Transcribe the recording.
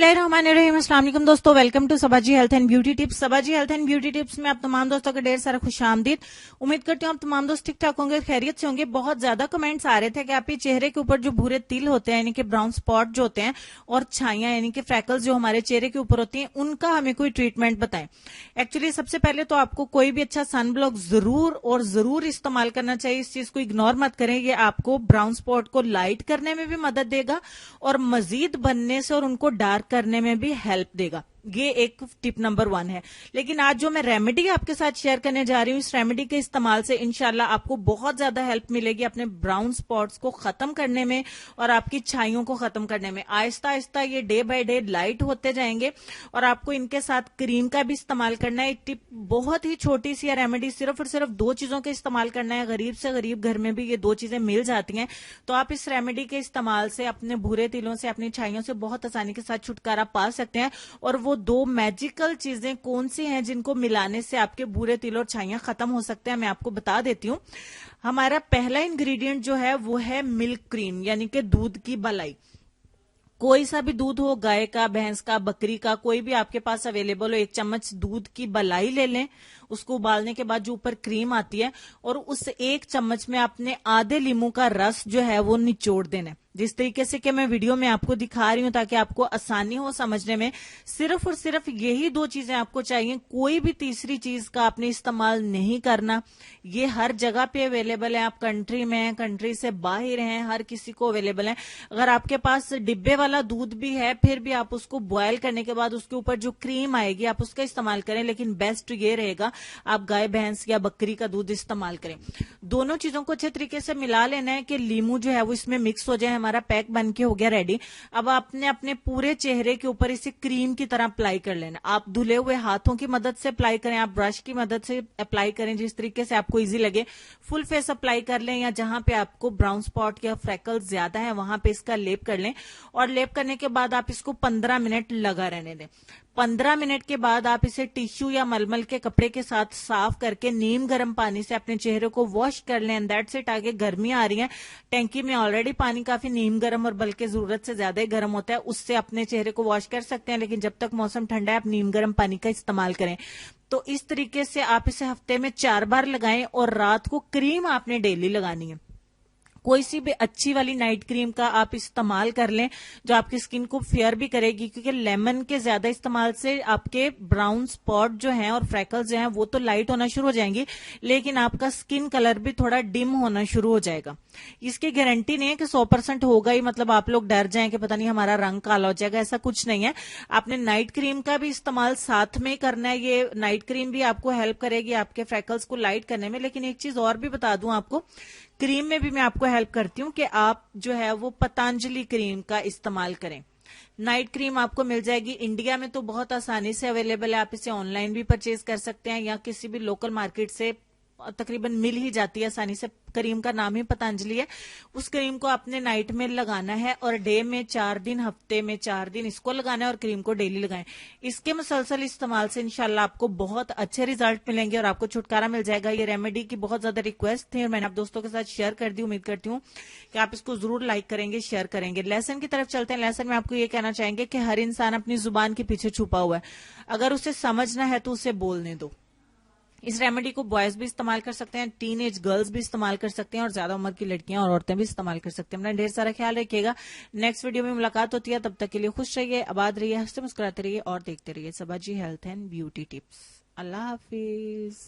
बिस्मिल्लाहिर्रहमानिर्रहीम। अस्सलाम वालेकुम दोस्तों, welcome to Sabaji health and beauty tips. Sabaji health and beauty tips में आप तमाम दोस्तों का ढेर सारा खुशामदीद। उम्मीद करती हूँ आप तमाम दोस्त ठीक ठाक होंगे, खैरियत से होंगे। बहुत ज्यादा कमेंट्स आ रहे थे कि आप ये चेहरे के ऊपर जो भूरे तिल होते हैं यानी कि ब्राउन स्पॉट जो होते हैं और छाइयां यानी कि फ्रैकल्स जो हमारे चेहरे के ऊपर होती हैं, उनका हमें कोई ट्रीटमेंट बताएं। एक्चुअली सबसे पहले तो आपको कोई भी अच्छा सन ब्लॉक जरूर इस्तेमाल करना चाहिए। इस चीज को इग्नोर मत करें। ये आपको ब्राउन स्पॉट को लाइट करने में भी मदद देगा और मजीद बनने से और उनको डार्क करने में भी हेल्प देगा। ये एक टिप नंबर 1 है। लेकिन आज जो मैं रेमेडी आपके साथ शेयर करने जा रही हूँ, इस रेमेडी के इस्तेमाल से इंशाल्लाह आपको बहुत ज्यादा हेल्प मिलेगी अपने ब्राउन स्पॉट्स को खत्म करने में और आपकी छाइयों को खत्म करने में। आहिस्ता आहिस्ता ये डे बाय डे लाइट होते जाएंगे और आपको इनके साथ क्रीम का भी इस्तेमाल करना है। टिप बहुत ही छोटी सी है रेमेडी, सिर्फ और सिर्फ 2 चीजों का इस्तेमाल करना है। गरीब से गरीब घर में भी ये 2 चीजें मिल जाती हैं। तो आप इस रेमेडी के इस्तेमाल से अपने भूरे तिलों से, अपनी छाइयों से बहुत आसानी के साथ छुटकारा पा सकते हैं। और वो 2 मैजिकल चीजें कौन सी हैं जिनको मिलाने से आपके भूरे तिल और छाइयां खत्म हो सकते हैं, मैं आपको बता देती हूँ। हमारा पहला इंग्रेडिएंट जो है वो है मिल्क क्रीम यानी कि दूध की मलाई। कोई सा भी दूध हो, गाय का, भैंस का, बकरी का, कोई भी आपके पास अवेलेबल हो। 1 चम्मच दूध की मलाई ले लें। उसको उबालने के बाद जो ऊपर क्रीम आती है और उस 1 चम्मच में आपने आधे लीमू का रस जो है वो निचोड़ देना है, जिस तरीके से कि मैं वीडियो में आपको दिखा रही हूं, ताकि आपको आसानी हो समझने में। सिर्फ और सिर्फ यही 2 चीजें आपको चाहिए। कोई भी तीसरी चीज का आपने इस्तेमाल नहीं करना। ये हर जगह पे अवेलेबल है। आप कंट्री में हैं, कंट्री से बाहर हैं, हर किसी को अवेलेबल है। अगर आपके पास डिब्बे वाला दूध भी है, फिर भी आप उसको बॉयल करने के बाद उसके ऊपर जो क्रीम आएगी आप उसका इस्तेमाल करें। लेकिन बेस्ट ये रहेगा आप गाय, भैंस या बकरी का दूध इस्तेमाल करें। दोनों चीजों को अच्छे तरीके से मिला लेना है कि लीमू जो है वो इसमें मिक्स हो जाए। हमारा पैक बन के हो गया रेडी। अब आपने अपने पूरे चेहरे के ऊपर इसे क्रीम की तरह अप्लाई कर लेना। आप धुले हुए हाथों की मदद से अप्लाई करें, आप ब्रश की मदद से अप्लाई करें, जिस तरीके से आपको इजी लगे। फुल फेस अप्लाई कर लें या जहां पे आपको ब्राउन स्पॉट या फ्रैकल्स ज्यादा है वहां पे इसका लेप कर लें। और लेप करने के बाद आप इसको 15 मिनट लगा रहने दें। 15 मिनट के बाद आप इसे टिश्यू या मलमल के कपड़े के साथ साफ करके नीम गर्म पानी से अपने चेहरे को वॉश कर लें। And that's it. आगे गर्मी आ रही है, टैंकी में ऑलरेडी पानी काफी नीम गर्म और बल्कि जरूरत से ज्यादा ही गर्म होता है, उससे अपने चेहरे को वॉश कर सकते हैं। लेकिन जब तक मौसम ठंडा है आप नीम गर्म पानी का इस्तेमाल करें। तो इस तरीके से आप इसे हफ्ते में 4 बार लगाएं और रात को क्रीम आपने डेली लगानी है। कोई सी भी अच्छी वाली नाइट क्रीम का आप इस्तेमाल कर लें जो आपकी स्किन को फेयर भी करेगी, क्योंकि लेमन के ज्यादा इस्तेमाल से आपके ब्राउन स्पॉट जो हैं और फ्रैकल्स जो हैं वो तो लाइट होना शुरू हो जाएंगी, लेकिन आपका स्किन कलर भी थोड़ा डिम होना शुरू हो जाएगा। इसकी गारंटी नहीं है कि 100% होगा ही, मतलब आप लोग डर जाएं कि पता नहीं हमारा रंग काला हो जाएगा, ऐसा कुछ नहीं है। आपने नाइट क्रीम का भी इस्तेमाल साथ में करना है। ये नाइट क्रीम भी आपको हेल्प करेगी आपके फ्रैकल्स को लाइट करने में। लेकिन एक चीज और भी बता दूं आपको, क्रीम में भी मैं आपको हेल्प करती हूँ कि आप जो है वो पतंजलि क्रीम का इस्तेमाल करें। नाइट क्रीम आपको मिल जाएगी इंडिया में तो बहुत आसानी से अवेलेबल है। आप इसे ऑनलाइन भी परचेज कर सकते हैं या किसी भी लोकल मार्केट से तकरीबन मिल ही जाती है आसानी से। क्रीम का नाम ही पतंजलि है। उस क्रीम को आपने नाइट में लगाना है और डे में 4 दिन, हफ्ते में 4 दिन इसको लगाना है और क्रीम को डेली लगाएं। इसके मुसलसल इस्तेमाल से इंशाल्लाह आपको बहुत अच्छे रिजल्ट मिलेंगे और आपको छुटकारा मिल जाएगा। ये रेमेडी की बहुत ज्यादा रिक्वेस्ट थी और मैंने आप दोस्तों के साथ शेयर कर दी। उम्मीद करती हूँ कि आप इसको जरूर लाइक करेंगे, शेयर करेंगे। लेसन की तरफ चलते हैं। लेसन में आपको ये कहना चाहेंगे कि हर इंसान अपनी जुबान के पीछे छुपा हुआ है, अगर उसे समझना है तो उसे बोलने दो। इस रेमेडी को बॉयज भी इस्तेमाल कर सकते हैं, टीनेज गर्ल्स भी इस्तेमाल कर सकते हैं और ज्यादा उम्र की लड़कियां और औरतें भी इस्तेमाल कर सकते हैं। अपना ढेर सारा ख्याल रखिएगा। नेक्स्ट वीडियो में मुलाकात होती है, तब तक के लिए खुश रहिए, आबाद रहिए, हंसते मुस्कुराते रहिए और देखते रहिए Sabaji health and beauty tips. Allah Hafiz.